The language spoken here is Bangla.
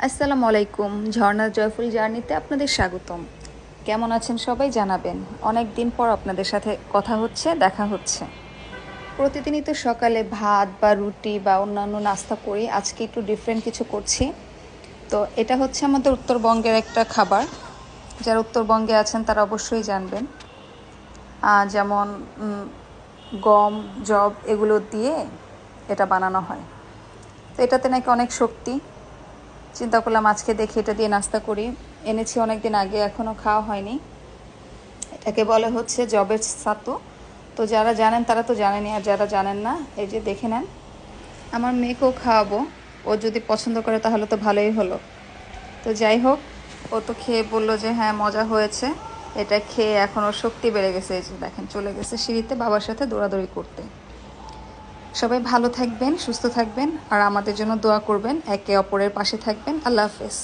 আসসালামু আলাইকুম। ঝর্ণার জয়ফুল জার্নিতে আপনাদের স্বাগতম। কেমন আছেন সবাই জানাবেন। অনেক দিন পর আপনাদের সাথে কথা হচ্ছে, দেখা হচ্ছে। প্রতিদিনই তো সকালে ভাত বা রুটি বা অন্যান্য নাস্তা করি, আজকে একটু ডিফারেন্ট কিছু করছি। তো এটা হচ্ছে আমাদের উত্তরবঙ্গের একটা খাবার। যারা উত্তরবঙ্গে আছেন তারা অবশ্যই জানবেন। যেমন গম, যব এগুলো দিয়ে এটা বানানো হয়। তো এটাতে নাকি অনেক শক্তি। চিন্তা করলাম আজকে দেখি এটা দিয়ে নাস্তা করি। এনেছি অনেক দিন আগে, এখনও খাওয়া হয়নি। এটাকে বলে হচ্ছে জবের ছাতু। তো যারা জানেন তারা তো জানেনই, আর যারা জানেন না এই যে দেখে নেন। আমার মেয়েকেও খাওয়াবো, ও যদি পছন্দ করে তাহলে তো ভালোই হলো। তো যাই হোক, ও তো খেয়ে বললো যে হ্যাঁ মজা হয়েছে। এটা খেয়ে এখন ওর শক্তি বেড়ে গেছে। এই যে দেখেন চলে গেছে সিঁড়িতে বাবার সাথে দৌড়াদৌড়ি করতে। সবাই ভালো থাকবেন, সুস্থ থাকবেন, আর আমাদের জন্য দোয়া করবেন, একে অপরের পাশে থাকবেন। আল্লাহ হাফেজ।